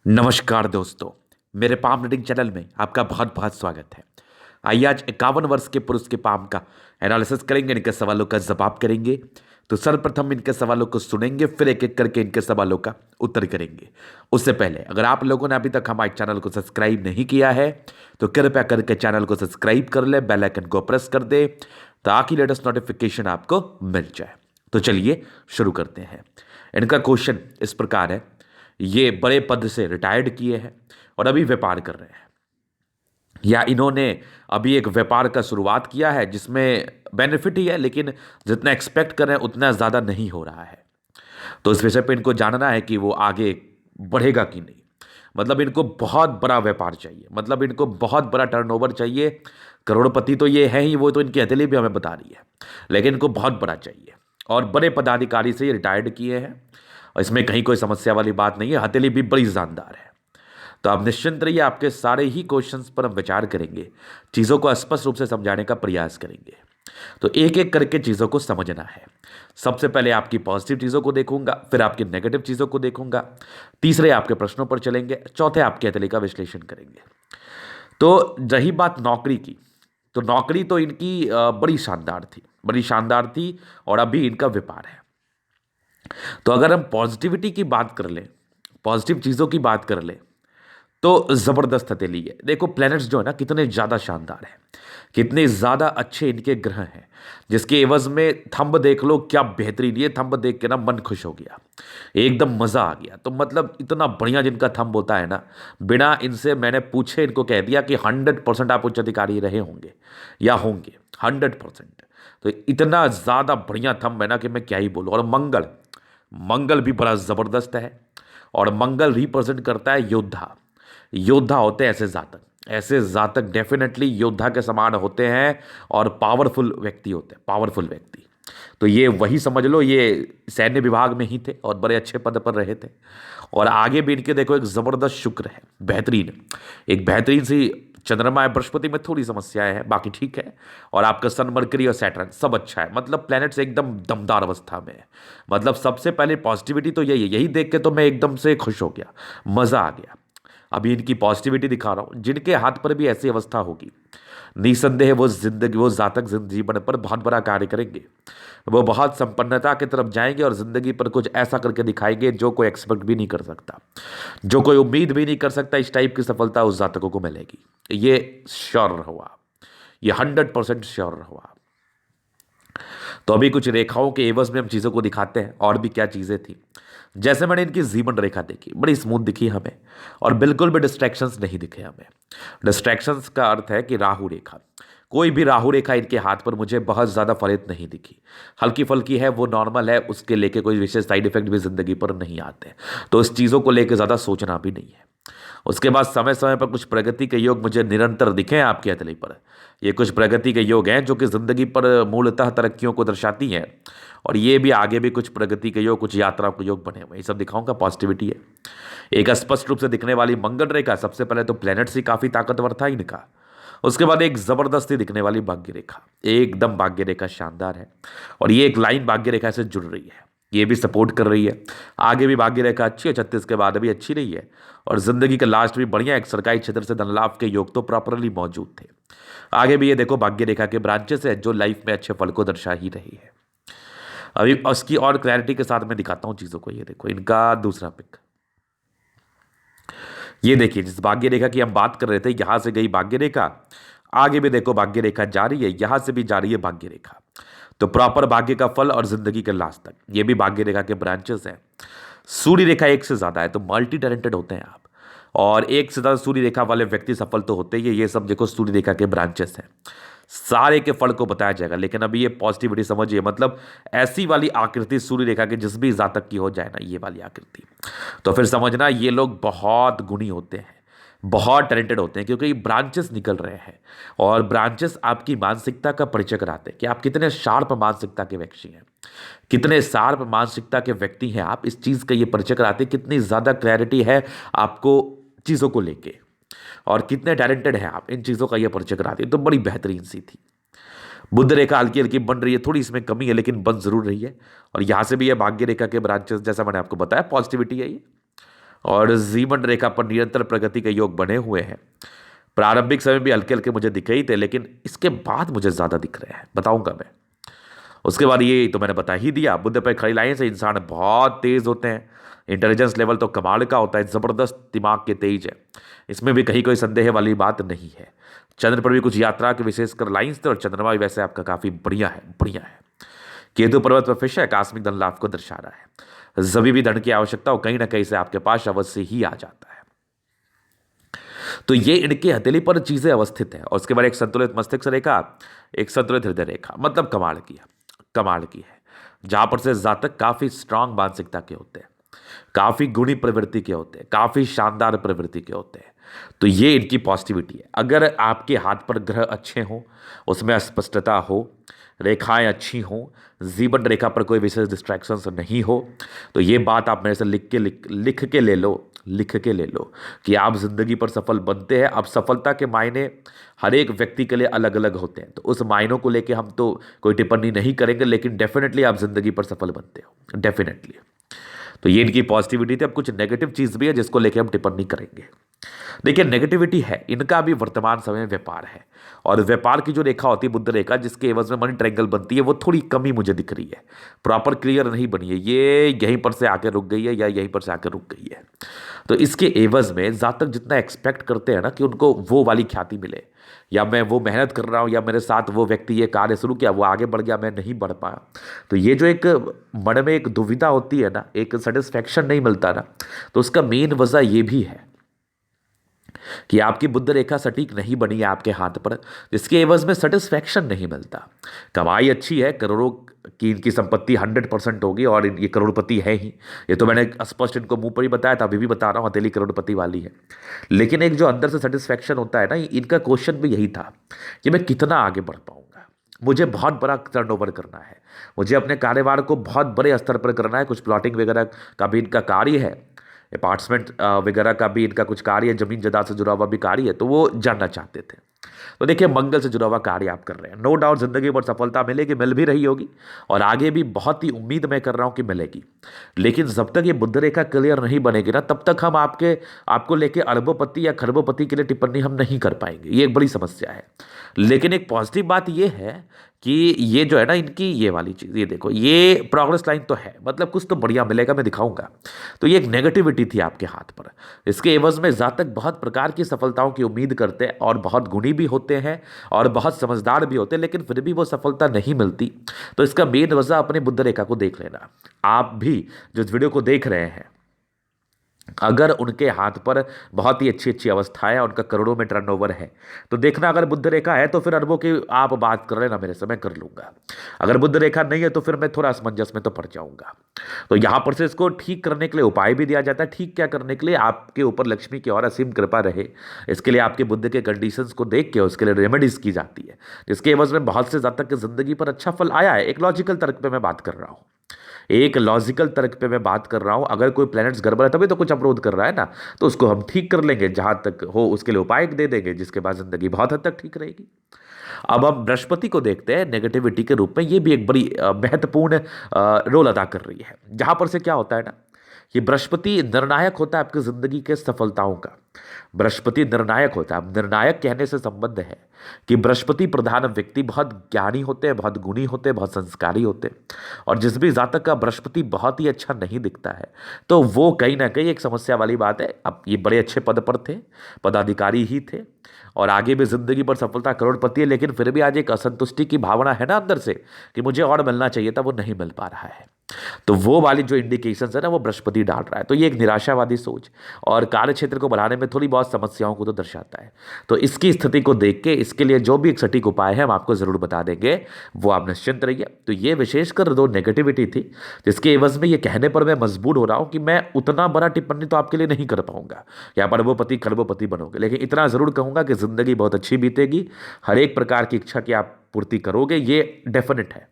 नमस्कार दोस्तों, मेरे पाम रीडिंग चैनल में आपका बहुत बहुत स्वागत है। आइए आज 51 वर्ष के पुरुष के पाम का एनालिसिस करेंगे, इनके सवालों का जवाब करेंगे। तो सर्वप्रथम इनके सवालों को सुनेंगे, फिर एक एक करके इनके सवालों का उत्तर करेंगे। उससे पहले अगर आप लोगों ने अभी तक हमारे चैनल को सब्सक्राइब नहीं किया है तो कृपया करके चैनल को सब्सक्राइब कर ले, बेल आइकन को प्रेस कर दे ताकि लेटेस्ट नोटिफिकेशन आपको मिल जाए। तो चलिए शुरू करते हैं। इनका क्वेश्चन इस प्रकार है, ये बड़े पद से रिटायर्ड किए हैं और अभी व्यापार कर रहे हैं, या इन्होंने अभी एक व्यापार का शुरुआत किया है जिसमें बेनिफिट ही है, लेकिन जितना एक्सपेक्ट कर रहे हैं उतना ज़्यादा नहीं हो रहा है। तो इस विषय पे इनको जानना है कि वो आगे बढ़ेगा कि नहीं। मतलब इनको बहुत बड़ा व्यापार चाहिए, मतलब इनको बहुत बड़ा टर्नओवर चाहिए। करोड़पति तो ये है ही, वो तो इनकी हथेली भी हमें बता रही है, लेकिन इनको बहुत बड़ा चाहिए और बड़े पदाधिकारी से ये रिटायर्ड किए हैं और इसमें कहीं कोई समस्या वाली बात नहीं है। हथेली भी बड़ी शानदार है। तो आप निश्चिंत रहिए, आपके सारे ही क्वेश्चंस पर हम विचार करेंगे, चीज़ों को स्पष्ट रूप से समझाने का प्रयास करेंगे। तो एक एक करके चीज़ों को समझना है। सबसे पहले आपकी पॉजिटिव चीज़ों को देखूंगा, फिर आपकी नेगेटिव चीज़ों को देखूंगा, तीसरे आपके प्रश्नों पर चलेंगे, चौथे आपके हथेली का विश्लेषण करेंगे। तो रही बात नौकरी की, तो नौकरी तो इनकी बड़ी शानदार थी, बड़ी शानदार थी और अभी इनका व्यापार है। तो अगर हम पॉजिटिविटी की बात कर लें, पॉजिटिव चीज़ों की बात कर लें, तो ज़बरदस्त हथेली है। देखो प्लैनेट्स जो है ना कितने ज़्यादा शानदार हैं, कितने ज़्यादा अच्छे इनके ग्रह हैं, जिसके एवज में थंब देख लो क्या बेहतरीन। ये थंब देख के ना मन खुश हो गया, एकदम मज़ा आ गया। तो मतलब इतना बढ़िया जिनका थंब होता है ना, बिना इनसे मैंने पूछे इनको कह दिया कि 100% आप उच्च अधिकारी रहे होंगे या होंगे, 100%। तो इतना ज़्यादा बढ़िया थंब है ना कि मैं क्या ही बोलूँ। और मंगल, मंगल भी बड़ा ज़बरदस्त है और मंगल रिप्रेजेंट करता है योद्धा। योद्धा होते हैं ऐसे जातक, ऐसे जातक डेफिनेटली योद्धा के समान होते हैं और पावरफुल व्यक्ति होते हैं, पावरफुल व्यक्ति। तो ये वही समझ लो, ये सैन्य विभाग में ही थे और बड़े अच्छे पद पर रहे थे। और आगे भी इनके देखो एक ज़बरदस्त शुक्र है, बेहतरीन, एक बेहतरीन सी चंद्रमा है। बृहस्पति में थोड़ी समस्याएं हैं, बाकी ठीक है। और आपका सन, मरकरी और सैटर्न सब अच्छा है, मतलब प्लैनेट्स एकदम दमदार अवस्था में है। मतलब सबसे पहले पॉजिटिविटी तो यही है, यही देख के तो मैं एकदम से खुश हो गया, मज़ा आ गया। अभी इनकी पॉजिटिविटी दिखा रहा हूँ। जिनके हाथ पर भी ऐसी अवस्था होगी, निसंदेह वो जिंदगी, वो जातक जीवन पर बहुत बड़ा कार्य करेंगे। वो बहुत संपन्नता की तरफ जाएंगे और जिंदगी पर कुछ ऐसा करके दिखाएंगे जो कोई एक्सपेक्ट भी नहीं कर सकता, जो कोई उम्मीद भी नहीं कर सकता। इस टाइप की सफलता उस जातकों को मिलेगी, ये श्योर हुआ, ये 100% श्योर हुआ। तो अभी कुछ रेखाओं के एवज में हम चीज़ों को दिखाते हैं, और भी क्या चीज़ें थी। जैसे मैंने इनकी जीवन रेखा देखी, बड़ी स्मूथ दिखी हमें और बिल्कुल भी डिस्ट्रैक्शंस नहीं दिखे हमें। डिस्ट्रैक्शंस का अर्थ है कि राहु रेखा, कोई भी राहु रेखा इनके हाथ पर मुझे बहुत ज़्यादा फलित नहीं दिखी। हल्की फुल्की है, वो नॉर्मल है, उसके लेके कोई विशेष साइड इफेक्ट भी ज़िंदगी पर नहीं आते। तो इस चीज़ों को लेकर ज़्यादा सोचना भी नहीं है। उसके बाद समय समय पर कुछ प्रगति के योग मुझे निरंतर दिखे हैं आपकी हथेली पर। ये कुछ प्रगति के योग हैं जो कि ज़िंदगी पर मूलतः तरक्कियों को दर्शाती हैं। और ये भी आगे भी कुछ प्रगति के योग, कुछ यात्राओं के योग बने हुए, ये सब दिखाऊंगा। पॉजिटिविटी है। एक स्पष्ट रूप से दिखने वाली मंगल रेखा, सबसे पहले तो प्लैनेट्स ही काफ़ी ताकतवर था इनका। उसके बाद एक ज़बरदस्ती दिखने वाली भाग्य रेखा, एकदम भाग्य रेखा शानदार है। और ये एक लाइन भाग्य रेखा से जुड़ रही है, ये भी सपोर्ट कर रही है। आगे भी भाग्य रेखा अच्छी है, 36 के बाद भी अच्छी रही है। और जिंदगी का लास्ट भी बढ़िया, एक सरकारी क्षेत्र से धन लाभ के योग तो प्रॉपरली मौजूद थे। आगे भी ये देखो भाग्य रेखा के ब्रांचेस है जो लाइफ में अच्छे फल को दर्शा ही रही है। अभी उसकी और क्लैरिटी के साथ मैं दिखाता हूँ चीज़ों को। ये देखो इनका दूसरा पिक, ये देखिए जिस भाग्य रेखा की हम बात कर रहे थे, यहां से गई भाग्य रेखा, आगे भी देखो भाग्य रेखा जा रही है, यहां से भी जा रही है भाग्य रेखा। तो प्रॉपर भाग्य का फल और जिंदगी के लास्ट तक ये भी भाग्य रेखा के ब्रांचेस हैं। सूर्य रेखा एक से ज्यादा है, तो मल्टी टैलेंटेड होते हैं आप। और एक से ज्यादा सूर्य रेखा वाले व्यक्ति सफल तो होते ही है। ये सब देखो सूर्य रेखा के ब्रांचेस हैं, सारे के फल को बताया जाएगा। लेकिन अभी ये पॉजिटिविटी समझिए, मतलब ऐसी वाली आकृति सूर्य रेखा के जिस भी जातक की हो जाए ना, ये वाली आकृति, तो फिर समझना ये लोग बहुत गुणी होते हैं, बहुत टैलेंटेड होते हैं, क्योंकि ब्रांचेस निकल रहे हैं। और ब्रांचेस आपकी मानसिकता का परिचय कराते हैं कि आप कितने शार्प मानसिकता के व्यक्ति हैं, कितने शार्प मानसिकता के व्यक्ति हैं आप। इस चीज़ का ये परिचय कराते हैं कितनी ज़्यादा क्लैरिटी है आपको चीज़ों को लेके, और कितने टैलेंटेड हैं आप, इन चीज़ों का ये परिचय कराती है। तो बड़ी बेहतरीन सी थी। बुध रेखा हल्की हल्की बन रही है, थोड़ी इसमें कमी है लेकिन बन जरूर रही है। और यहाँ से भी ये भाग्य रेखा के ब्रांचेस, जैसा मैंने आपको बताया, पॉजिटिविटी है ये। और जीवन रेखा पर निरंतर प्रगति के योग बने हुए हैं। प्रारंभिक समय भी हल्के हल्के मुझे दिखे ही थे, लेकिन इसके बाद मुझे ज्यादा दिख रहे हैं, बताऊंगा मैं। उसके बाद ये तो मैंने बता ही दिया, बुद्ध पर खड़ी लाइन से इंसान बहुत तेज होते हैं। इंटेलिजेंस लेवल तो कमाल का होता है, जबरदस्त दिमाग के तेज है, इसमें भी कहीं कोई संदेह वाली बात नहीं है। चंद्र पर भी कुछ यात्रा के विशेषकर लाइन्स थे, और चंद्रमा भी वैसे आपका काफी बढ़िया है, बढ़िया है। केतु पर्वत पर फिश है, आकस्मिक धन लाभ को दर्शा रहा है। जब भी धन की आवश्यकता हो, कहीं ना कहीं से आपके पास अवश्य ही आ जाता है। तो ये इनके हथेली पर चीजें अवस्थित है, और उसके बाद एक संतुलित मस्तिष्क रेखा, एक संतुलित हृदय रेखा, मतलब कमाल की है, कमाल की है। जहां पर से जातक काफी स्ट्रांग मानसिकता के होते हैं, काफी गुणी प्रवृत्ति के होते हैं, काफी शानदार प्रवृत्ति के होते हैं। तो ये इनकी पॉजिटिविटी है। अगर आपके हाथ पर ग्रह अच्छे हों, उसमें स्पष्टता हो, रेखाएं अच्छी हों, जीवन रेखा पर कोई विशेष डिस्ट्रैक्शंस नहीं हो, तो ये बात आप मेरे से लिख के ले लो, लिख के ले लो कि आप जिंदगी पर सफल बनते हैं। अब सफलता के मायने हर एक व्यक्ति के लिए अलग अलग होते हैं, तो उस मायनों को लेके हम तो कोई टिप्पणी नहीं करेंगे, लेकिन डेफिनेटली आप जिंदगी पर सफल बनते हो, डेफिनेटली। तो ये इनकी पॉजिटिविटी थी। अब कुछ नेगेटिव चीज भी है जिसको लेके हम टिप्पणी करेंगे। देखिए, नेगेटिविटी है, इनका भी वर्तमान समय में व्यापार है, और व्यापार की जो रेखा होती है बुद्ध रेखा, जिसके एवज में मनी ट्रायंगल बनती है, वो थोड़ी कमी मुझे दिख रही है, प्रॉपर क्लियर नहीं बनी है। ये यहीं पर से आकर रुक गई है, या यहीं पर से आकर रुक गई है। तो इसके एवज में जातक जितना एक्सपेक्ट करते हैं ना कि उनको वो वाली ख्याति मिले, या मैं वो मेहनत कर रहा हूँ, या मेरे साथ वो व्यक्ति ये कार्य शुरू किया, वो आगे बढ़ गया, मैं नहीं बढ़ पाया, तो ये जो एक मन में एक दुविधा होती है ना, एक सेटिस्फैक्शन नहीं मिलता ना, तो उसका मेन वजह ये भी है कि आपकी बुद्ध रेखा सटीक नहीं बनी है आपके हाथ पर, जिसके एवज में सेटिस्फैक्शन नहीं मिलता। कमाई अच्छी है, करोड़ों की इनकी संपत्ति 100% होगी, और ये करोड़पति है ही, ये तो मैंने स्पष्ट इनको मुंह पर ही बताया था, अभी भी बता रहा हूँ, हथेली करोड़पति वाली है। लेकिन एक जो अंदर से सेटिस्फैक्शन होता है ना, इनका क्वेश्चन भी यही था कि मैं कितना आगे बढ़ पाऊंगा, मुझे बहुत बड़ा टर्नओवर करना है, मुझे अपने कारोबार को बहुत बड़े स्तर पर करना है। कुछ प्लॉटिंग वगैरह का भी इनका कार्य है, अपार्टमेंट वगैरह का भी इनका कुछ कार्य है, जमीन जायदाद से जुड़ा हुआ भी कार्य है, तो वो जानना चाहते थे। तो देखिए, मंगल से जुड़ा हुआ कार्य आप कर रहे हैं, नो डाउट जिंदगी पर सफलता मिलेगी, मिल भी रही होगी, और आगे भी बहुत ही उम्मीद मैं कर रहा हूं कि मिलेगी। लेकिन जब तक ये बुद्ध रेखा क्लियर नहीं बनेगी ना, तब तक हम आपको लेके अरबोपति या खरबोपति के लिए टिप्पणी हम नहीं कर पाएंगे, ये एक बड़ी समस्या है। लेकिन एक पॉजिटिव बात ये है कि ये जो है ना, इनकी ये वाली चीज़, ये देखो, ये प्रोग्रेस लाइन तो है, मतलब कुछ तो बढ़िया मिलेगा, मैं दिखाऊंगा। तो ये एक नेगेटिविटी थी आपके हाथ पर। इसके एवज में जातक बहुत प्रकार की सफलताओं की उम्मीद करते हैं, और बहुत गुणी भी होते हैं, और बहुत समझदार भी होते हैं, लेकिन फिर भी वो सफलता नहीं मिलती। तो इसका मेन वजह अपने बुद्ध रेखा को देख लेना। आप भी जो इस वीडियो को देख रहे हैं, अगर उनके हाथ पर बहुत ही अच्छी अच्छी अवस्था है, उनका करोड़ों में टर्नओवर है, तो देखना, अगर बुद्ध रेखा है तो फिर अरबों की आप बात कर लेना मेरे से, मैं कर लूंगा। अगर बुद्ध रेखा नहीं है तो फिर मैं थोड़ा असमंजस में तो पड़ जाऊंगा। तो यहां पर से इसको ठीक करने के लिए उपाय भी दिया जाता है। ठीक क्या करने के लिए? आपके ऊपर लक्ष्मी की और असीम कृपा रहे, इसके लिए आपके बुद्ध के कंडीशंस को देख के उसके लिए रेमेडीज की जाती है, जिसके एवज में बहुत से जातक की जिंदगी पर अच्छा फल आया है। एक लॉजिकल तर्क पे मैं बात कर रहा हूँ, एक लॉजिकल तर्क पे मैं बात कर रहा हूं। अगर कोई प्लैनेट्स गड़बड़ है तभी तो कुछ अवरोध कर रहा है ना, तो उसको हम ठीक कर लेंगे, जहां तक हो उसके लिए उपाय दे देंगे, जिसके बाद जिंदगी बहुत हद तक ठीक रहेगी। अब हम बृहस्पति को देखते हैं नेगेटिविटी के रूप में। ये भी एक बड़ी महत्वपूर्ण रोल अदा कर रही है। जहां पर से क्या होता है ना, ये बृहस्पति निर्णायक होता है आपकी जिंदगी के सफलताओं का। बृहस्पति निर्णायक होता है। अब निर्णायक कहने से संबंध है कि बृहस्पति प्रधान व्यक्ति बहुत ज्ञानी होते हैं, बहुत गुणी होते हैं, बहुत संस्कारी होते हैं, और जिस भी जातक का बृहस्पति बहुत ही अच्छा नहीं दिखता है, तो वो कहीं ना कहीं एक समस्या वाली बात है। अब ये बड़े अच्छे पद पर थे, पदाधिकारी ही थे, और आगे भी जिंदगी पर सफलता, करोड़पति है, लेकिन फिर भी आज एक असंतुष्टि की भावना है ना अंदर से कि मुझे और मिलना चाहिए था, वो नहीं मिल पा रहा है। तो वो वाली जो इंडिकेशंस है ना, वो बृहस्पति डाल रहा है। तो ये एक निराशावादी सोच और कार्य क्षेत्र को बढ़ाने में थोड़ी बहुत समस्याओं को तो दर्शाता है। तो इसकी स्थिति को देख के इसके लिए जो भी एक सटीक उपाय है हम आपको जरूर बता देंगे, वो आप निश्चिंत रहिए। तो ये विशेषकर दो नेगेटिविटी थी, जिसके एवज में ये कहने पर मैं मजबूर हो रहा हूं कि मैं उतना बड़ा टिप्पणी तो आपके लिए नहीं कर पाऊंगा, या अरबोपति खरबोपति बनोगे, लेकिन इतना जरूर कहूंगा कि जिंदगी बहुत अच्छी बीतेगी, हर एक प्रकार की इच्छा की आप पूर्ति करोगे, ये डेफिनेट है,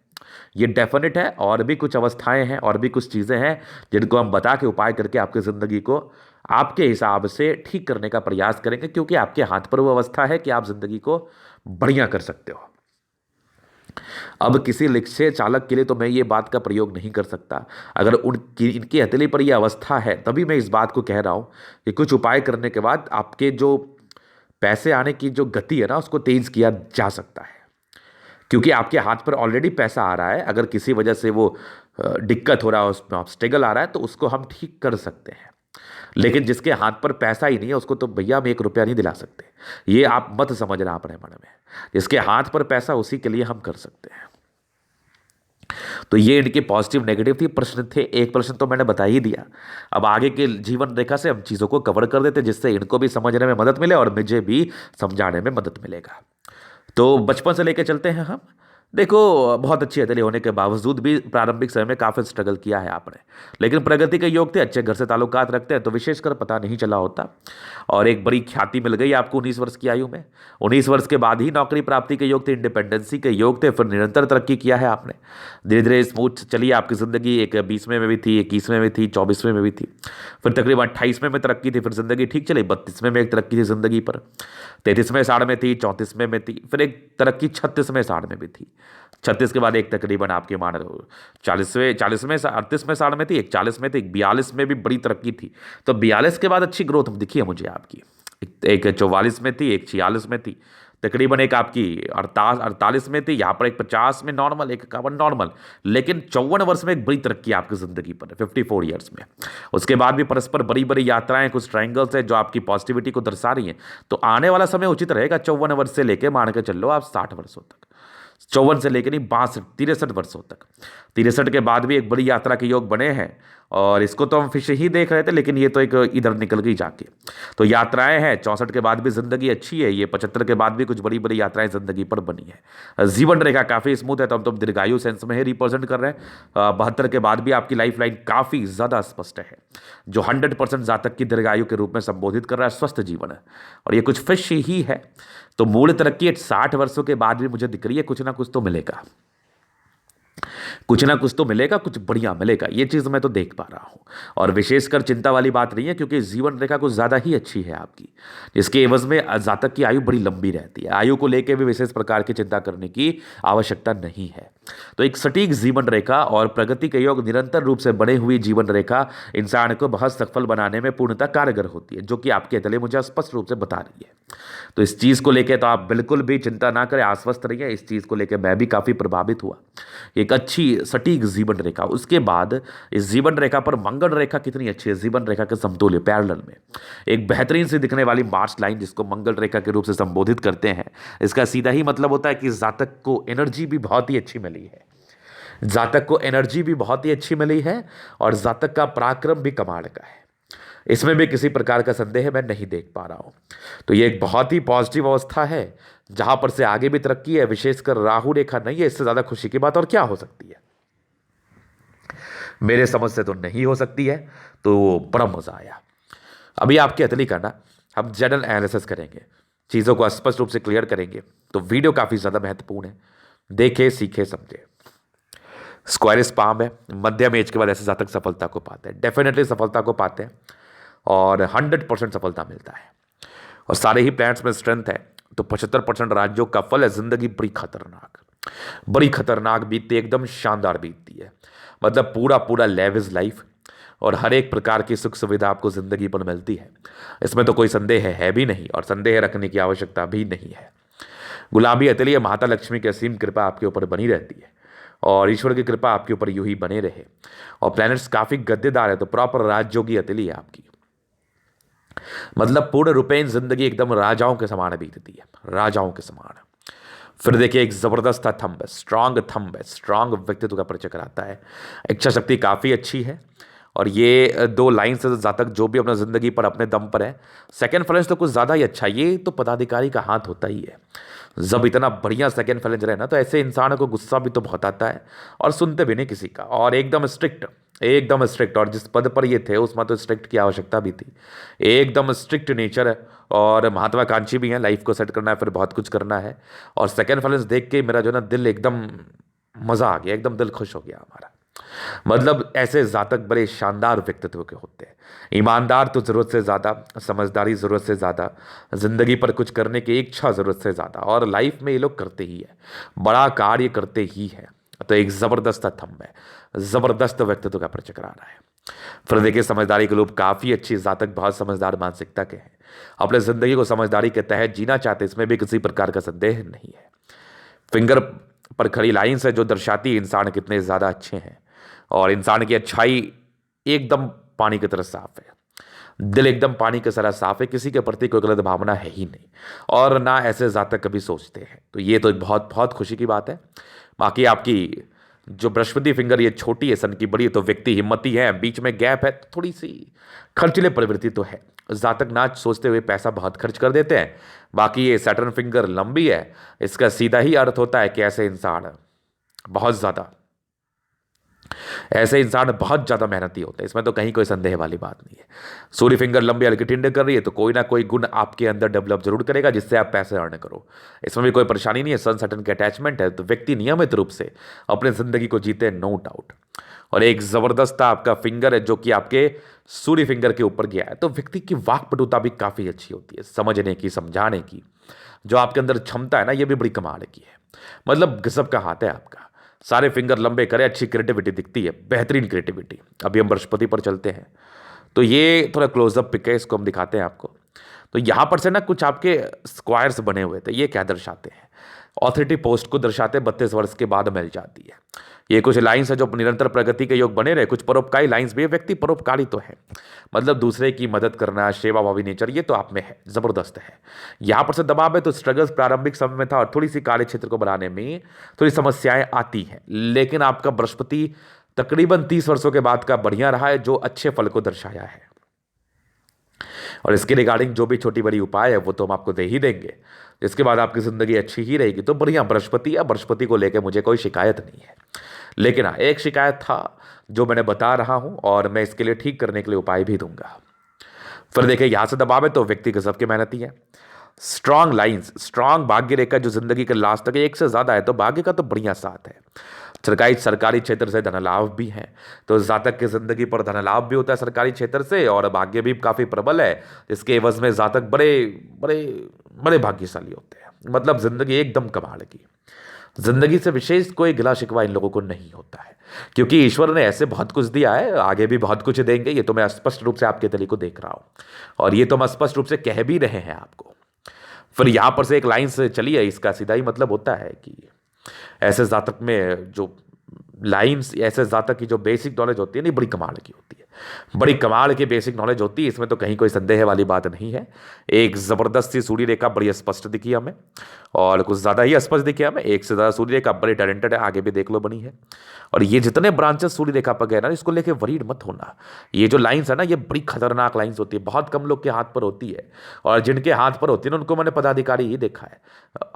ये डेफिनेट है। और भी कुछ अवस्थाएं हैं, और भी कुछ चीज़ें हैं जिनको हम बता के उपाय करके आपकी ज़िंदगी को आपके हिसाब से ठीक करने का प्रयास करेंगे, क्योंकि आपके हाथ पर वो अवस्था है कि आप ज़िंदगी को बढ़िया कर सकते हो। अब किसी रिक्शे चालक के लिए तो मैं ये बात का प्रयोग नहीं कर सकता। अगर उनकी इनकी हथेली पर यह अवस्था है तभी मैं इस बात को कह रहा हूँ कि कुछ उपाय करने के बाद आपके जो पैसे आने की जो गति है ना उसको तेज किया जा सकता है, क्योंकि आपके हाथ पर ऑलरेडी पैसा आ रहा है। अगर किसी वजह से वो दिक्कत हो रहा है, उसमें ऑब्स्टेकल आ रहा है, तो उसको हम ठीक कर सकते हैं। लेकिन जिसके हाथ पर पैसा ही नहीं है उसको तो भैया हम 1 रुपया नहीं दिला सकते। ये आप मत समझना अपने मन में। जिसके हाथ पर पैसा उसी के लिए हम कर सकते हैं। तो ये इनके पॉजिटिव नेगेटिव थी प्रश्न थे। एक प्रश्न तो मैंने बता ही दिया। अब आगे के जीवन रेखा से हम चीज़ों को कवर कर देते जिससे इनको भी समझने में मदद मिले और मुझे भी समझाने में मदद मिलेगा। तो बचपन से लेके चलते हैं हम। देखो, बहुत अच्छी हथेली होने के बावजूद भी प्रारंभिक समय में काफ़ी स्ट्रगल किया है आपने, लेकिन प्रगति के योग थे, अच्छे घर से ताल्लुकात रखते हैं तो विशेषकर पता नहीं चला होता। और एक बड़ी ख्याति मिल गई आपको 19 वर्ष की आयु में। 19 वर्ष के बाद ही नौकरी प्राप्ति के योग थे, इंडिपेंडेंसी के योग थे, फिर निरंतर तरक्की किया है आपने। धीरे धीरे स्मूथ चली आपकी ज़िंदगी। एक 20वें में भी थी, 21वें में थी, 24वें में भी थी, फिर तकरीबन 28वें में तरक्की थी, फिर ज़िंदगी ठीक चली। 32वें में एक तरक्की थी ज़िंदगी पर, 33वें साढ़ में थी, 34वें में थी, फिर एक तरक्की 36वें साढ़ में भी थी। 36 के बाद एक तकरीबन आपके मान लो 40वें 38वें साल में थी, एक 40 में थी, एक 42 में भी बड़ी तरक्की थी। तो 42 के बाद अच्छी ग्रोथ दिखी है मुझे आपकी। एक 44 में थी, एक 46 में थी, तकरीबन एक आपकी 48 में थी, यहाँ पर एक 50 में नॉर्मल, एक 51 नॉर्मल। लेकिन 54 वर्ष में एक बड़ी तरक्की आपकी ज़िंदगी पर, 54 ईयर्स में। उसके बाद भी परस्पर बड़ी बड़ी यात्राएं, कुछ ट्रायंगल्स हैं जो आपकी पॉजिटिविटी को दर्शा रही हैं। तो आने वाला समय उचित रहेगा 54 वर्ष से लेकर मान के चलो आप 60 वर्षों तक। 54 से लेकर नहीं 62 63 वर्षों तक। 63 के बाद भी एक बड़ी यात्रा के योग बने हैं। और इसको तो हम फिर से ही देख रहे थे, लेकिन ये तो एक इधर निकल गई जाके। तो यात्राएं हैं। 64 के बाद भी जिंदगी अच्छी है। ये 75 के बाद भी कुछ बड़ी बड़ी यात्राएं जिंदगी पर बनी है। जीवन रेखा काफी स्मूथ है, तो हम तो दीर्घायु सेंस में ही रिप्रेजेंट कर रहे हैं। 72 के बाद भी आपकी लाइफ लाइन काफी ज्यादा स्पष्ट है, जो 100% जातक की दीर्घायु के रूप में संबोधित कर रहा है स्वस्थ जीवन है। और ये कुछ फिश ही है। तो मूल तरक्की 60 वर्षों के बाद भी मुझे दिख रही है। कुछ ना कुछ तो मिलेगा, कुछ ना कुछ तो मिलेगा, कुछ बढ़िया मिलेगा। ये चीज़ मैं तो देख पा रहा हूँ। और विशेषकर चिंता वाली बात नहीं है, क्योंकि जीवन रेखा कुछ ज़्यादा ही अच्छी है आपकी, जिसके एवज में जातक की आयु बड़ी लंबी रहती है। आयु को लेकर भी विशेष प्रकार की चिंता करने की आवश्यकता नहीं है। तो एक सटीक जीवन रेखा और प्रगति के योग निरंतर रूप से बने हुई जीवन रेखा इंसान को बहुत सफल बनाने में पूर्णतः कारगर होती है, जो कि आपके तले मुझे स्पष्ट रूप से बता रही है। तो इस चीज़ को लेकर तो आप बिल्कुल भी चिंता ना करें, आश्वस्त रहिए। इस चीज़ को लेकर मैं भी काफ़ी प्रभावित हुआ। एक अच्छी सटीक जीवन रेखा। उसके बाद इस जीवन रेखा पर मंगल रेखा कितनी अच्छी है, जीवन रेखा के समतुल्य पैरेलल में एक बेहतरीन से दिखने वाली मार्च लाइन, जिसको मंगल रेखा के रूप से संबोधित करते हैं। इसका सीधा ही मतलब होता है कि जातक को एनर्जी भी बहुत ही अच्छी मिली है। जातक को एनर्जी भी बहुत ही अच्छी मिली है और जातक का पराक्रम भी कमाल का है। इसमें भी किसी प्रकार का संदेह मैं नहीं देख पा रहा हूं। तो ये एक बहुत ही पॉजिटिव अवस्था है, जहां पर से आगे भी तरक्की है। विशेषकर राहु रेखा नहीं है, इससे ज्यादा खुशी की बात और क्या हो सकती है। मेरे समझ से तो नहीं हो सकती है। तो बड़ा मजा आया। अभी आपकी अतली का ना हम जनरल एनालिसिस करेंगे, चीज़ों को स्पष्ट रूप से क्लियर करेंगे। तो वीडियो काफ़ी ज़्यादा महत्वपूर्ण है, देखे सीखे समझे। स्क्वायरिस पाम है, मध्यम एज के बाद ऐसे जातक सफलता को पाते हैं, डेफिनेटली सफलता को पाते हैं और 100% सफलता मिलता है। और सारे ही प्लैनेट्स में स्ट्रेंथ है। तो 75% राज्यों का फल है। जिंदगी बड़ी खतरनाक, बड़ी खतरनाक बीतती है, एकदम शानदार बीतती है। मतलब पूरा पूरा लेविश लाइफ और हर एक प्रकार की सुख सुविधा आपको जिंदगी पर मिलती है। इसमें तो कोई संदेह है भी नहीं और संदेह रखने की आवश्यकता भी नहीं है। गुलाबी अतलिय माता लक्ष्मी की असीम कृपा आपके ऊपर बनी रहती है और ईश्वर की कृपा आपके ऊपर यूं ही बने रहे। और प्लैनेट्स काफी गद्देदार है, तो प्रॉपर राजयोगी अतली है आपकी। मतलब पूर्ण रूपेण जिंदगी एकदम राजाओं के समान बीतती है, राजाओं के समान। फिर देखिए एक जबरदस्त थंब है, थंब है, स्ट्रांग व्यक्तित्व का परिचय कराता है। इच्छा शक्ति काफी अच्छी है और ये 2 लाइन से जातक जो भी अपना जिंदगी पर अपने दम पर है। सेकंड फ्लैंज तो कुछ ज्यादा ही अच्छा, ये तो पदाधिकारी का हाथ होता ही है। जब इतना बढ़िया सेकंड फ्लैंज रहे ना, तो ऐसे इंसान को गुस्सा भी तो बहुत आता है और सुनते भी नहीं किसी का। और एकदम स्ट्रिक्ट, एकदम स्ट्रिक्ट। और जिस पद पर ये थे उसमें तो स्ट्रिक्ट की आवश्यकता भी थी। एकदम स्ट्रिक्ट नेचर है और महत्वाकांक्षी भी है। लाइफ को सेट करना है, फिर बहुत कुछ करना है। और सेकंड फ्लैंज देख के मेरा जो ना दिल एकदम मज़ा आ गया, एकदम दिल खुश हो गया हमारा। मतलब ऐसे जातक बड़े शानदार व्यक्तित्व के होते हैं। ईमानदार तो ज़रूरत से ज़्यादा, समझदारी ज़रूरत से ज़्यादा, ज़िंदगी पर कुछ करने की इच्छा ज़रूरत से ज़्यादा, और लाइफ में ये लोग करते ही है, बड़ा कार्य करते ही है। तो एक ज़बरदस्त थंब है, ज़बरदस्त व्यक्तित्व का परिचय करा रहा है। फिर देखिए, समझदारी के लोग काफ़ी अच्छी जातक बहुत समझदार मानसिकता के हैं, अपने ज़िंदगी को समझदारी के तहत जीना चाहते, इसमें भी किसी प्रकार का संदेह नहीं है। फिंगर पर खड़ी लाइंस है जो दर्शाती है इंसान कितने ज़्यादा अच्छे हैं, और इंसान की अच्छाई एकदम पानी की तरह साफ है, दिल एकदम पानी की तरह साफ है, किसी के प्रति कोई गलत भावना है ही नहीं, और ना ऐसे जातक कभी सोचते हैं। तो ये तो बहुत बहुत खुशी की बात है। बाकी आपकी जो बृहस्पति फिंगर ये छोटी है, सन की बड़ी है, तो व्यक्ति हिम्मती है, बीच में गैप है, तो थोड़ी सी खर्चीले प्रवृत्ति तो है। जातक ना सोचते हुए पैसा बहुत खर्च कर देते हैं। बाकी ये सैटर्न फिंगर लंबी है, इसका सीधा ही अर्थ होता है कि ऐसे इंसान बहुत ज़्यादा मेहनती होते हैं, इसमें तो कहीं कोई संदेह वाली बात नहीं है। सूर्य फिंगर लंबी हल्की टिंड कर रही है, तो कोई ना कोई गुण आपके अंदर डेवलप जरूर करेगा जिससे आप पैसे अर्न करो, इसमें भी कोई परेशानी नहीं है। सन सैटर्न के अटैचमेंट है, तो व्यक्ति नियमित रूप से अपने जिंदगी को जीते, नो डाउट। और एक जबरदस्त आपका फिंगर है जो कि आपके सूर्य फिंगर के ऊपर गया है, तो व्यक्ति की वाक्पटुता भी काफ़ी अच्छी होती है, समझने की, समझाने की जो आपके अंदर क्षमता है ना, ये भी बड़ी कमाल की है। मतलब गजब का हाथ है आपका, सारे फिंगर लंबे करे, अच्छी क्रिएटिविटी दिखती है, बेहतरीन क्रिएटिविटी। अभी हम बृहस्पति पर चलते हैं, तो ये थोड़ा क्लोजअप पिक है, इसको हम दिखाते हैं आपको। तो यहाँ पर से ना कुछ आपके स्क्वायर्स बने हुए थे, ये क्या दर्शाते हैं? ऑथोरिटी पोस्ट को दर्शाते, 32 वर्ष के बाद मिल जाती है। ये कुछ लाइंस है जो निरंतर प्रगति के योग बने रहे, कुछ परोपकारी लाइंस भी है, व्यक्ति परोपकारी तो है, मतलब दूसरे की मदद करना, सेवाभावी नेचर, ये तो आप में है, जबरदस्त है। यहाँ पर से दबाव है, तो स्ट्रगल्स प्रारंभिक समय में था और थोड़ी सी कार्य क्षेत्र को बढ़ाने में थोड़ी समस्याएं आती हैं, लेकिन आपका बृहस्पति तकरीबन 30 वर्षों के बाद का बढ़िया रहा है, जो अच्छे फल को दर्शाया है। और इसके रिगार्डिंग जो भी छोटी बड़ी उपाय है वो तो हम आपको दे ही देंगे, इसके बाद आपकी ज़िंदगी अच्छी ही रहेगी। तो बढ़िया बृहस्पति है, बृहस्पति को लेकर मुझे कोई शिकायत नहीं है, लेकिन हाँ, एक शिकायत था जो मैंने बता रहा हूँ, और मैं इसके लिए ठीक करने के लिए उपाय भी दूंगा। फिर देखिए, यहाँ से दबाव है, तो व्यक्ति गजब के मेहनती है। स्ट्रांग लाइंस, स्ट्रांग भाग्य रेखा जो जिंदगी के लास्ट तक एक से ज़्यादा है, तो भाग्य का तो बढ़िया साथ है। सरकारी क्षेत्र से धन लाभ भी है, तो जातक की जिंदगी पर धन लाभ भी होता है सरकारी क्षेत्र से, और भाग्य भी काफ़ी प्रबल है, जिसके एवज में जातक बड़े बड़े बड़े भाग्यशाली होते हैं। मतलब जिंदगी एकदम कमाल की, जिंदगी से विशेष कोई गिला शिकवा इन लोगों को नहीं होता है, क्योंकि ईश्वर ने ऐसे बहुत कुछ दिया है, आगे भी बहुत कुछ देंगे, ये तो मैं स्पष्ट रूप से आपके तली को देख रहा हूँ, और ये तो हम स्पष्ट रूप से कह भी रहे हैं आपको। फिर यहाँ पर से एक लाइन से चली है, इसका सीधा ही मतलब होता है कि ऐसे जातक में जो लाइंस, ऐसे जातक की जो बेसिक नॉलेज होती है नहीं, बड़ी कमाल की होती है, बड़ी कमाल की बेसिक नॉलेज होती है, इसमें तो कहीं कोई संदेह वाली बात नहीं है। एक ज़बरदस्त सी सूर्य रेखा बड़ी स्पष्ट दिखी हमें, और कुछ ज़्यादा ही स्पष्ट दिखी हमें, एक से ज़्यादा सूर्य रेखा, बड़ी टैलेंटेड है, आगे भी देख लो बनी है। और ये जितने ब्रांचेस सूर्य रेखा पर गए ना, इसको लेके वरीड मत होना, ये जो लाइंस है ना, ये बड़ी खतरनाक लाइंस होती है, बहुत कम लोग के हाथ पर होती है, और जिनके हाथ पर होती है ना, उनको मैंने पदाधिकारी ही देखा है।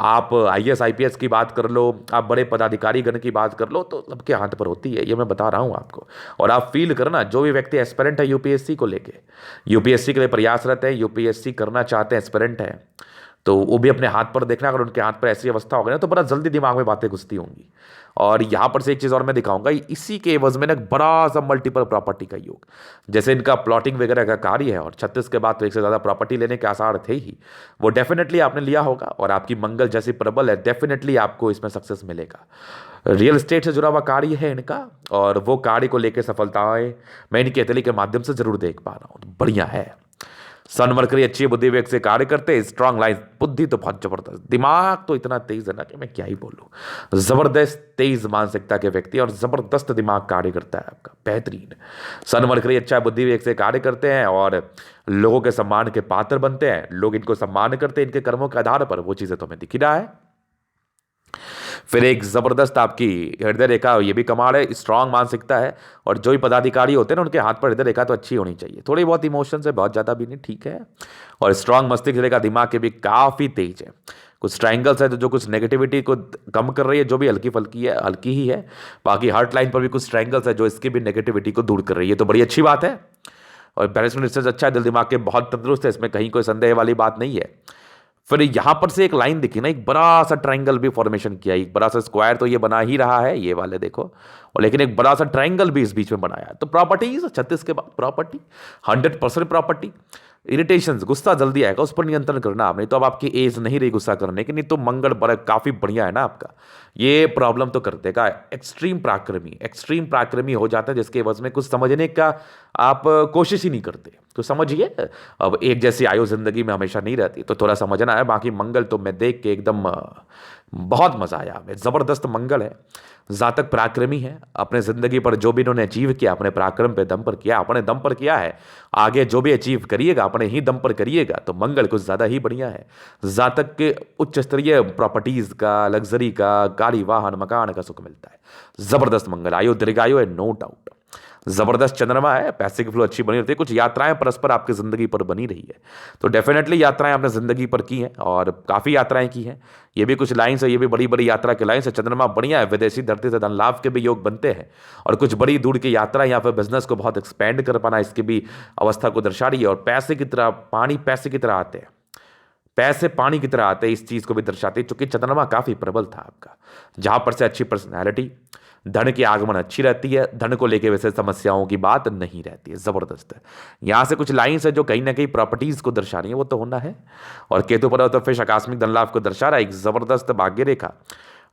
आप IAS IPS की बात कर लो, आप बड़े पदाधिकारी गण की बात कर लो, तो सबके हाथ पर होती है, ये मैं बता रहा हूँ आपको। और आप फील करना, जो भी व्यक्ति एस्पिरेंट है UPSC को लेके, UPSC के लिए प्रयासरत है, UPSC करना चाहते हैं, एस्पिरेंट है, तो वो भी अपने हाथ पर देखना, अगर उनके हाथ पर ऐसी अवस्था होगी ना, तो बड़ा जल्दी दिमाग में बातें घुसती होंगी। और यहाँ पर से एक चीज़ और मैं दिखाऊंगा, इसी के एवज में ना एक बड़ा सा मल्टीपल प्रॉपर्टी का योग, जैसे इनका प्लॉटिंग वगैरह का कार्य है, और 36 के बाद तो एक से ज़्यादा प्रॉपर्टी लेने के आसार थे ही, वो डेफिनेटली आपने लिया होगा, और आपकी मंगल जैसी प्रबल है, डेफिनेटली आपको इसमें सक्सेस मिलेगा। रियल एस्टेट से जुड़ा हुआ कार्य है इनका, और वो कार्य को लेकर सफलताएं मैं इनकी अतली के माध्यम से जरूर देख पा रहा हूँ, तो बढ़िया है। सन मरकरी अच्छी बुद्धि वेग से कार्य करते हैं, स्ट्रांग लाइन, बुद्धि तो बहुत जबरदस्त, दिमाग तो इतना तेज है ना कि मैं क्या ही बोलूं, जबरदस्त तेज मानसिकता के व्यक्ति, और जबरदस्त दिमाग कार्य करता है आपका, बेहतरीन। सन मरकरी अच्छा बुद्धि वेग से कार्य करते हैं, और लोगों के सम्मान के पात्र बनते हैं, लोग इनको सम्मान करते हैं इनके कर्मों के आधार पर, वो चीजें तो हमें दिख ही रहा है। फिर एक जबरदस्त आपकी हृदय रेखा, ये भी कमाल है, स्ट्रांग मानसिकता है, और जो भी पदाधिकारी होते हैं ना, उनके हाथ पर हृदय रेखा तो अच्छी होनी चाहिए, थोड़ी बहुत इमोशंस है, बहुत ज़्यादा भी नहीं, ठीक है। और स्ट्रांग मस्तिष्क रेखा दिमाग के भी काफ़ी तेज है, कुछ ट्राइंगल्स है तो जो कुछ नेगेटिविटी को कम कर रही है, जो भी हल्की फल्की है, हल्की ही है। बाकी हार्ट लाइन पर भी कुछ ट्राइंगल्स है जो इसकी भी नेगेटिविटी को दूर कर रही है, तो बड़ी अच्छी बात है। और बैलेंसमेंट रिसर्च अच्छा है, दिल दिमाग के बहुत तंदुरुस्त है, इसमें कहीं कोई संदेह वाली बात नहीं है। फिर यहां पर से एक लाइन दिखी ना, एक बड़ा सा ट्रायंगल भी फॉर्मेशन किया, एक बड़ा सा स्क्वायर तो ये बना ही रहा है, ये वाले देखो, और लेकिन एक बड़ा सा ट्रायंगल भी इस बीच में बनाया है। तो प्रॉपर्टीज 36 के बाद प्रॉपर्टी 100% प्रॉपर्टी। इरिटेशन, गुस्सा जल्दी आएगा, उस पर नियंत्रण करना आप, नहीं तो अब आपकी एज नहीं रही गुस्सा करने की, नहीं तो मंगल बड़ा काफी बढ़िया है ना आपका, ये प्रॉब्लम तो कर देगा। एक्सट्रीम पराक्रमी हो जाता है जिसके वजह में कुछ समझने का आप कोशिश ही नहीं करते। तो समझिए, अब एक जैसी आयु जिंदगी में हमेशा नहीं रहती, तो थोड़ा समझना है। बाकी मंगल तो मैं देख के एकदम बहुत मजा आया हमें, जबरदस्त मंगल है, जातक पराक्रमी है, अपने जिंदगी पर जो भी इन्होंने अचीव किया अपने पराक्रम पे दम पर किया, अपने दम पर किया है। आगे जो भी अचीव करिएगा अपने ही दम पर करिएगा, तो मंगल कुछ ज्यादा ही बढ़िया है। जातक के उच्च स्तरीय प्रॉपर्टीज का, लग्जरी का, गाड़ी वाहन मकान का सुख मिलता है। जबरदस्त मंगल, आयु दीर्घायु है, नो डाउट। जबरदस्त चंद्रमा है, पैसे की फ्लो अच्छी बनी रहती है, कुछ यात्राएं परस्पर आपकी जिंदगी पर बनी रही है, तो डेफिनेटली यात्राएं आपने जिंदगी पर की हैं और काफी यात्राएं की हैं। ये भी कुछ लाइन्स है, ये भी बड़ी बड़ी यात्रा के लाइन्स है। चंद्रमा बढ़िया है, विदेशी धरती से धन लाभ के भी योग बनते हैं, और कुछ बड़ी दूर की यात्रा या फिर बिजनेस को बहुत एक्सपेंड कर पाना, इसकी भी अवस्था को दर्शा रही है। और पैसे की तरह पानी पैसे की तरह आते हैं, पैसे पानी की तरह आते हैं, इस चीज को भी दर्शाते हैं, चूंकि चंद्रमा काफी प्रबल था आपका, जहां पर से अच्छी पर्सनैलिटी, धन की आगमन अच्छी रहती है, धन को लेके वैसे समस्याओं की बात नहीं रहती है। जबरदस्त है। यहां से कुछ लाइंस है जो कहीं ना कहीं प्रॉपर्टीज को दर्शा रही है, वो तो होना है। और केतु पर तो फिर आकस्मिक धन लाभ को दर्शा रहा है, एक जबरदस्त भाग्य रेखा।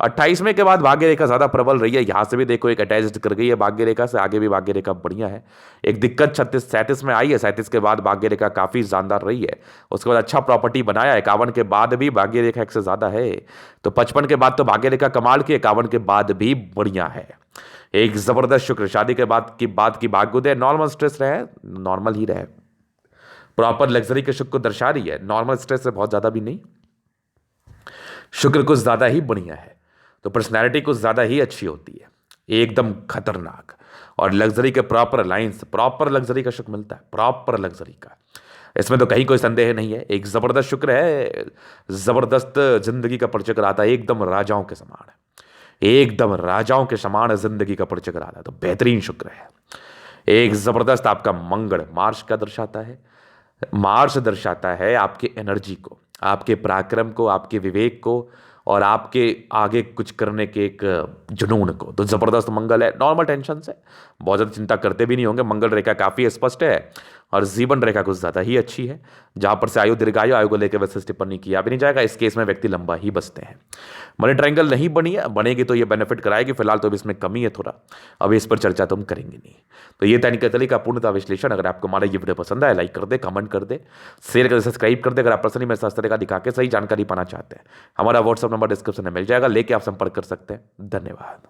28वें के बाद भाग्य रेखा ज्यादा प्रबल रही है, यहां से भी देखो एक अटैच्ड कर गई है भाग्य रेखा से, आगे भी भाग्य रेखा बढ़िया है। एक दिक्कत 36-37 में आई है, 37 के बाद भाग्य रेखा काफी शानदार रही है। उसके बाद अच्छा प्रॉपर्टी बनाया, 51 के बाद भी भाग्य रेखा एक से ज्यादा है। तो 55 के बाद तो भाग्य रेखा कमाल की, 51 के बाद भी बढ़िया है। एक जबरदस्त शुक्र, शादी के बाद की भाग्योदय, नॉर्मल स्ट्रेस रहे, नॉर्मल ही रहे, प्रॉपर लग्जरी के शुक्र को दर्शा रही है, नॉर्मल स्ट्रेस से बहुत ज्यादा भी नहीं, शुक्र कुछ ज्यादा ही बढ़िया है। तो पर्सनैलिटी कुछ ज्यादा ही अच्छी होती है, एकदम खतरनाक। और लग्जरी के प्रॉपर लाइंस, प्रॉपर लग्जरी का शुक्र मिलता है, प्रॉपर लग्जरी का, इसमें तो कहीं कोई संदेह नहीं है। एक जबरदस्त शुक्र है, जबरदस्त जिंदगी का परिचय कराता है, एकदम राजाओं के समान है, एकदम राजाओं के समान जिंदगी का परिचय कराता है, तो बेहतरीन शुक्र है। एक जबरदस्त आपका मंगल मार्स का दर्शाता है, मार्स दर्शाता है आपके एनर्जी को, आपके पराक्रम को, आपके विवेक को, और आपके आगे कुछ करने के एक जुनून को। तो जबरदस्त मंगल है, नॉर्मल टेंशन से बहुत ज़्यादा चिंता करते भी नहीं होंगे। मंगल रेखा काफ़ी स्पष्ट है और जीवन रेखा कुछ ज़्यादा ही अच्छी है, जहां पर से आयु दीर्घायु, आयु को लेकर वैसे टिप्पणी किया भी नहीं जाएगा। इस केस में व्यक्ति लंबा ही बचते हैं। मनी ट्रायंगल नहीं बनी है, बनेगी तो ये बेनिफिट कराएगी, फिलहाल तो इसमें कमी है थोड़ा, अभी इस पर चर्चा तो हम करेंगे नहीं। तो ये दैनिक कतली का पूर्णता विश्लेषण। अगर आपको हमारा ये वीडियो पसंद आए, लाइक कर दे, कमेंट कर दे, शेयर कर दे, सब्सक्राइब कर दे। अगर आप पर्सनली मेरे साथ इस तरह का दिखा के सही जानकारी पाना चाहते हैं, हमारा व्हाट्सअप नंबर डिस्क्रिप्शन में मिल जाएगा, लेके आप संपर्क कर सकते हैं। धन्यवाद।